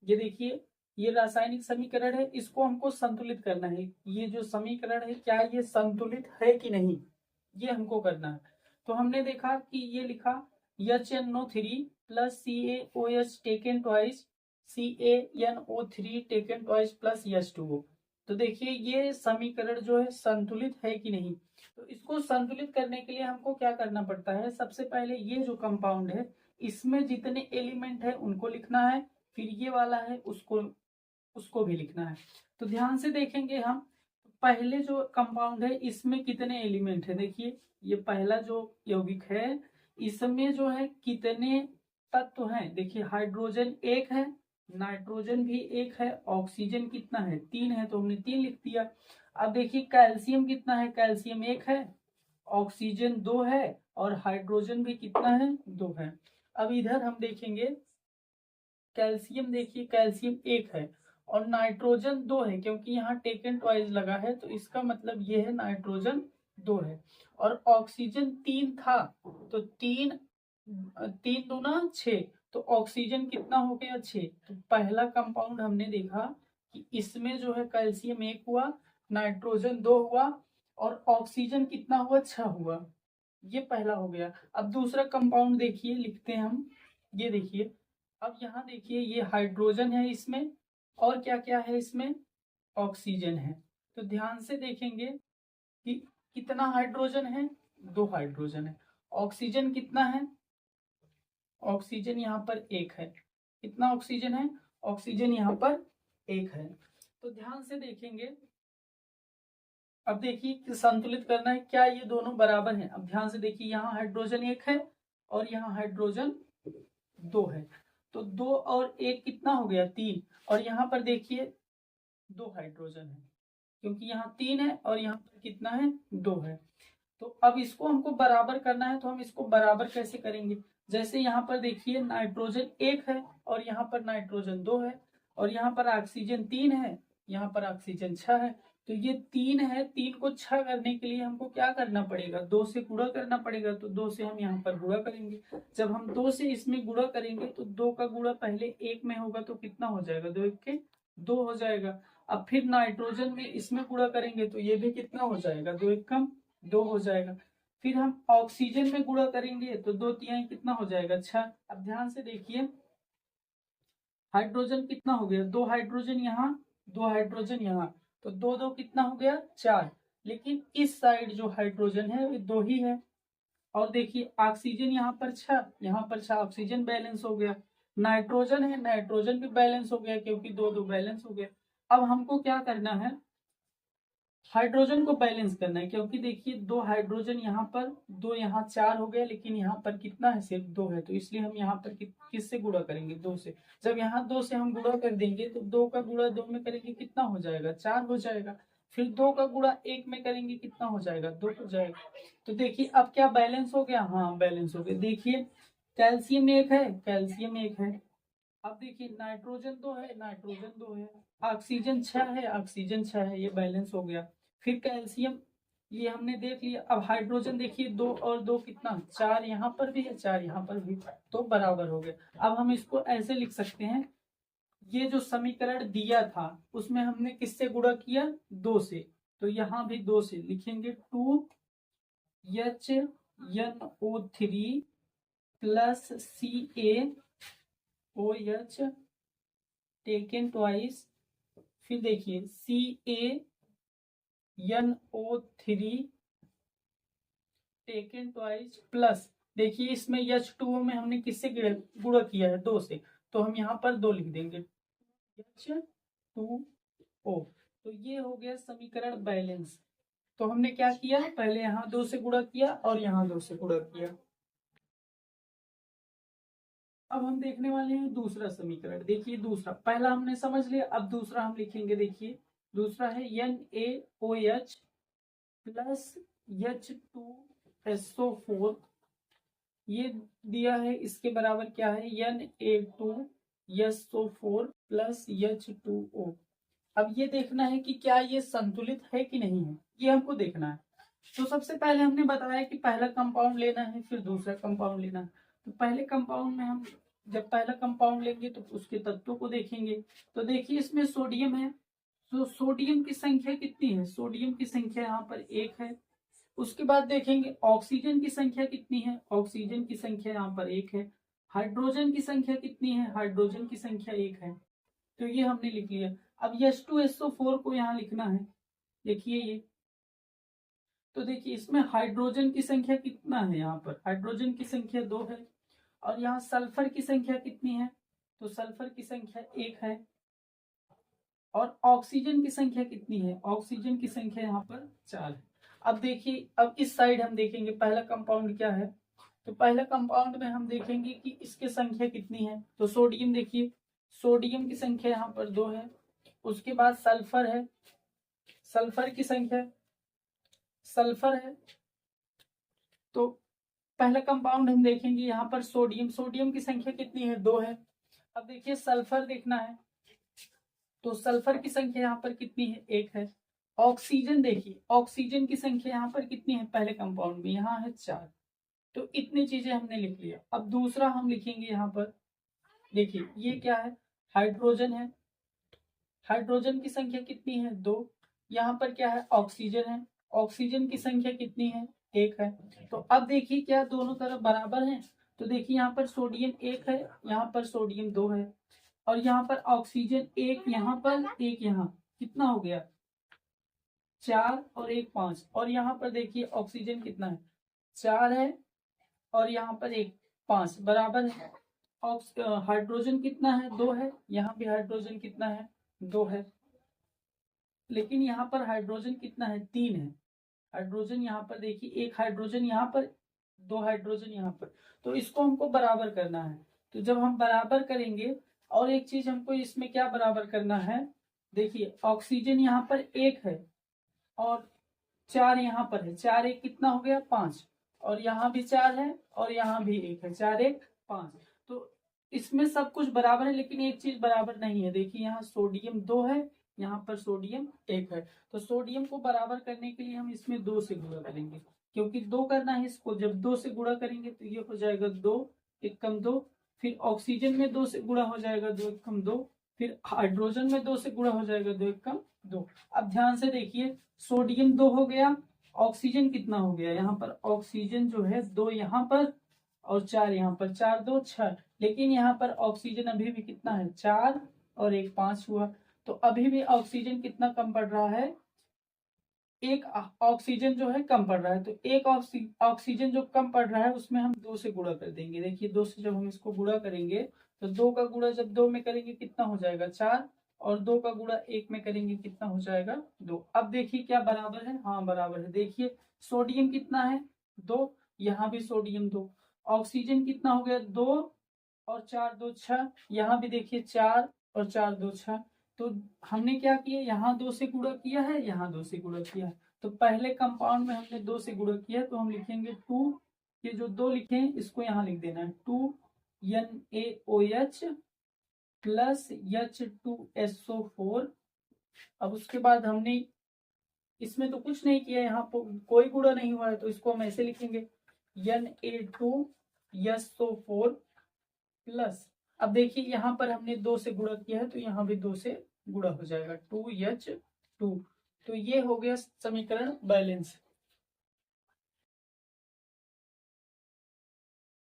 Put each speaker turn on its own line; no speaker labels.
ये देखिए, ये रासायनिक समीकरण है, इसको हमको संतुलित करना है। ये जो समीकरण है क्या ये संतुलित है कि नहीं, ये हमको करना है। तो हमने देखा कि ये लिखा HNO3 plus CaOH taken twice CaNO3 taken twice plus H2O। तो देखिए ये समीकरण जो है संतुलित है कि नहीं। तो इसको संतुलित करने के लिए हमको क्या करना पड़ता है, सबसे पहले ये जो कंपाउंड है इसमें जितने एलिमेंट है उनको लिखना है, फिर ये वाला है उसको उसको भी लिखना है। तो ध्यान से देखेंगे हम, पहले जो कंपाउंड है इसमें कितने एलिमेंट है, देखिए ये पहला जो यौगिक है इसमें जो है कितने तत्व हैं, देखिए हाइड्रोजन एक है, नाइट्रोजन भी एक है, ऑक्सीजन कितना है, तीन है, तो हमने तीन लिख दिया। अब देखिए कैल्शियम कितना है, कैल्शियम एक है, ऑक्सीजन दो है, और हाइड्रोजन भी कितना है, दो है। अब इधर हम देखेंगे कैल्शियम, देखिए कैल्शियम एक है और नाइट्रोजन दो है, क्योंकि यहाँ टेकन ट्वाइस लगा है तो इसका मतलब ये है नाइट्रोजन दो है। और ऑक्सीजन तीन था, तो तीन तीन दूना छः, तो ऑक्सीजन कितना हो गया, छः। तो पहला कंपाउंड हमने देखा कि इसमें जो है कैल्शियम एक हुआ, नाइट्रोजन दो हुआ, और ऑक्सीजन कितना हुआ, छह हुआ। ये पहला हो गया। अब दूसरा कंपाउंड देखिए, लिखते हैं हम, ये देखिए। अब यहाँ देखिए ये हाइड्रोजन है इसमें, और क्या क्या है इसमें, ऑक्सीजन है। तो ध्यान से देखेंगे कि कितना हाइड्रोजन है, दो हाइड्रोजन है। ऑक्सीजन कितना है, ऑक्सीजन यहाँ पर एक है। कितना ऑक्सीजन है, ऑक्सीजन यहाँ पर एक है। तो ध्यान से देखेंगे, अब देखिए कि संतुलित करना है, क्या ये दोनों बराबर हैं। अब ध्यान से देखिए, यहाँ हाइड्रोजन एक है और यहाँ हाइड्रोजन दो है, तो दो और एक कितना हो गया, तीन। और यहाँ पर देखिए दो हाइड्रोजन है, क्योंकि यहाँ तीन है और यहाँ पर कितना है, दो है। तो अब इसको हमको बराबर करना है, तो हम इसको बराबर कैसे करेंगे, जैसे यहाँ पर देखिए नाइट्रोजन एक है और यहाँ पर नाइट्रोजन दो है, और यहाँ पर ऑक्सीजन तीन है, यहाँ पर ऑक्सीजन छह है। तो ये तीन है, तीन को छह करने के लिए हमको क्या करना पड़ेगा, दो से गुणा करना पड़ेगा। तो दो से हम यहाँ पर गुणा करेंगे। जब हम दो से इसमें गुणा करेंगे तो दो का गुणा पहले एक में होगा, तो कितना हो जाएगा, दो एक के दो हो जाएगा। अब फिर नाइट्रोजन में इसमें गुणा करेंगे तो ये भी कितना हो जाएगा, दो एक कम दो हो जाएगा। फिर हम ऑक्सीजन में गुणा करेंगे तो दो तिहाई कितना हो जाएगा, छह। अब ध्यान से देखिए, हाइड्रोजन कितना हो गया, दो हाइड्रोजन यहाँ, दो हाइड्रोजन यहाँ, तो दो दो कितना हो गया, चार। लेकिन इस साइड जो हाइड्रोजन है वो दो ही है। और देखिए ऑक्सीजन यहाँ पर छह, यहाँ पर छह, ऑक्सीजन बैलेंस हो गया। नाइट्रोजन है, नाइट्रोजन भी बैलेंस हो गया, क्योंकि दो दो बैलेंस हो गया। अब हमको क्या करना है, हाइड्रोजन को बैलेंस करना है, क्योंकि देखिए दो हाइड्रोजन यहाँ पर, दो यहाँ, चार हो गया, लेकिन यहाँ पर कितना है, सिर्फ दो है। तो इसलिए हम यहाँ पर किससे गुणा करेंगे, दो से। जब यहाँ दो से हम गुणा कर देंगे तो दो का गुणा दो में करेंगे कितना हो जाएगा, चार हो जाएगा। फिर दो का गुणा एक में करेंगे कितना हो जाएगा, दो हो जाएगा। तो देखिए अब क्या बैलेंस हो गया, हाँ बैलेंस हो गया। देखिए कैल्शियम एक है, कैल्शियम एक है। अब देखिए नाइट्रोजन दो है, नाइट्रोजन दो है। ऑक्सीजन छह है, ऑक्सीजन छह है, ये बैलेंस हो गया। फिर कैल्शियम, ये हमने देख लिया। अब हाइड्रोजन देखिए, दो और दो कितना, चार, यहाँ पर भी है, चार यहाँ पर भी, तो बराबर हो गया। अब हम इसको ऐसे लिख सकते हैं, ये जो समीकरण दिया था उसमें हमने किससे गुणा किया, दो से, तो यहाँ भी दो से लिखेंगे। 2HNO3 plus CaOH taken twice, फिर देखिए CaNO3 टेकन ट्वाइस प्लस, देखिए इसमें H2O में हमने किससे गुणा किया है, दो से, तो हम यहाँ पर दो लिख देंगे, H2O। तो ये हो गया समीकरण बैलेंस। तो हमने क्या किया, पहले यहाँ दो से गुणा किया और यहाँ दो से गुणा किया। अब हम देखने वाले हैं दूसरा समीकरण। देखिए दूसरा, पहला हमने समझ लिया, अब दूसरा हम लिखेंगे। देखिए दूसरा है NaOH प्लस H2SO4, ये दिया है, इसके बराबर क्या है, Na2SO4 प्लस H2O। अब ये देखना है कि क्या ये संतुलित है कि नहीं है, ये हमको देखना है। तो सबसे पहले हमने बताया कि पहला कंपाउंड लेना है, फिर दूसरा कंपाउंड लेना है। तो पहले कंपाउंड में हम जब पहला कंपाउंड लेंगे तो उसके तत्वों को देखेंगे। तो देखिए इसमें सोडियम है, तो सोडियम की संख्या कितनी है, सोडियम की संख्या यहाँ पर 1 है। उसके बाद देखेंगे ऑक्सीजन की संख्या कितनी है, ऑक्सीजन की संख्या यहाँ पर 1 है। हाइड्रोजन की संख्या कितनी है, हाइड्रोजन की संख्या 1 है। तो ये हमने लिख लिया। अब H2SO4 को यहाँ लिखना है, देखिए ये। तो देखिए इसमें हाइड्रोजन की संख्या कितना है, यहाँ पर हाइड्रोजन की संख्या 2 है। और यहाँ सल्फर की संख्या कितनी है, तो सल्फर की संख्या 1 है। और ऑक्सीजन की संख्या कितनी है, ऑक्सीजन की संख्या यहाँ पर 4 है। अब देखिए, अब इस साइड हम देखेंगे पहला कंपाउंड क्या है। तो पहला कंपाउंड में हम देखेंगे कि इसकी संख्या कितनी है। तो सोडियम, देखिए सोडियम की संख्या यहाँ पर 2 है। उसके बाद सल्फर है, सल्फर की संख्या, सल्फर है। तो पहला कंपाउंड हम देखेंगे यहाँ पर सोडियम, सोडियम की संख्या कितनी है, 2 है। अब देखिए सल्फर देखना है, तो सल्फर की संख्या यहाँ पर कितनी है, 1 है। ऑक्सीजन देखिए, ऑक्सीजन की संख्या यहाँ पर कितनी है, पहले कंपाउंड में यहाँ है 4। तो इतनी चीजें हमने लिख लिया। अब दूसरा हम लिखेंगे यहाँ पर, देखिए ये क्या है, हाइड्रोजन है। हाइड्रोजन की संख्या कितनी है, 2। यहाँ पर क्या है, ऑक्सीजन है। ऑक्सीजन की संख्या कितनी है, 1 है। तो अब देखिए क्या दोनों तरफ बराबर हैं। तो देखिए यहाँ पर सोडियम 1 है, यहाँ पर सोडियम 2 है। और यहाँ पर ऑक्सीजन 1 यहाँ पर, 1 यहाँ, कितना हो गया, 4 और 1 5। और यहाँ पर देखिए ऑक्सीजन कितना है, 4 है। और यहाँ पर 1 5 बराबर है। हाइड्रोजन कितना है, 2 है। यहाँ भी हाइड्रोजन कितना है, 2 है। लेकिन यहाँ पर हाइड्रोजन कितना है, 3 है। हाइड्रोजन यहाँ पर देखिए, 1 हाइड्रोजन यहाँ पर, 2 हाइड्रोजन यहाँ पर। तो इसको हमको बराबर करना है। तो जब हम बराबर करेंगे, और एक चीज हमको इसमें क्या बराबर करना है, देखिए ऑक्सीजन यहाँ पर 1 है और 4 यहाँ पर है। 4 1 कितना हो गया, 5। और यहाँ भी 4 है और यहाँ भी 1 है। 4 1 5। तो इसमें सब कुछ बराबर है, लेकिन एक चीज बराबर नहीं है। देखिए यहाँ सोडियम 2 है, यहाँ पर सोडियम 1 है। तो सोडियम को बराबर करने के लिए हम इसमें 2 से गुणा करेंगे, क्योंकि 2 करना है इसको। जब 2 से गुणा करेंगे तो ये हो जाएगा 2 1 कम 2। फिर ऑक्सीजन में 2 से गुणा हो जाएगा, 2 1 कम 2। फिर हाइड्रोजन में 2 से गुणा हो जाएगा, 2 1 कम 2। अब ध्यान से देखिए, सोडियम 2 हो गया, ऑक्सीजन कितना हो गया, यहाँ पर ऑक्सीजन जो है 2 यहाँ पर और 4 यहाँ पर, 4 2 6। लेकिन यहाँ पर ऑक्सीजन अभी भी कितना है, 4 और 1 5 हुआ। तो अभी भी ऑक्सीजन कितना कम पड़ रहा है, एक ऑक्सीजन जो है कम पड़ रहा है। तो एक ऑक्सीजन जो कम पड़ रहा है उसमें हम 2 से गुणा कर देंगे। देखिए 2 से जब हम इसको गुणा करेंगे, तो 2 का गुणा जब 2 में करेंगे कितना हो जाएगा, 4। और 2 का गुणा 1 में करेंगे कितना हो जाएगा, 2। अब देखिए क्या बराबर है, हाँ बराबर है। देखिए सोडियम कितना है, 2। यहाँ भी सोडियम 2। ऑक्सीजन कितना हो गया, 2 और 4 2 6। यहाँ भी देखिए 4 और 4 2 6। तो हमने क्या किया, यहाँ 2 से गुणा किया है, यहाँ 2 से गुणा किया है। तो पहले कंपाउंड में हमने 2 से गुणा किया, तो हम लिखेंगे 2। ये जो 2 लिखे हैं इसको यहाँ लिख देना है, 2 NaOH प्लस H2SO4। अब उसके बाद हमने इसमें तो कुछ नहीं किया, यहाँ पर कोई गुणा नहीं हुआ है, तो इसको हम ऐसे लिखेंगे Na2SO4 प्लस। अब देखिए यहाँ पर हमने 2 से गुणा किया है, तो यहाँ भी 2 से गुणा हो जाएगा, 2H2। तो ये हो गया समीकरण बैलेंस।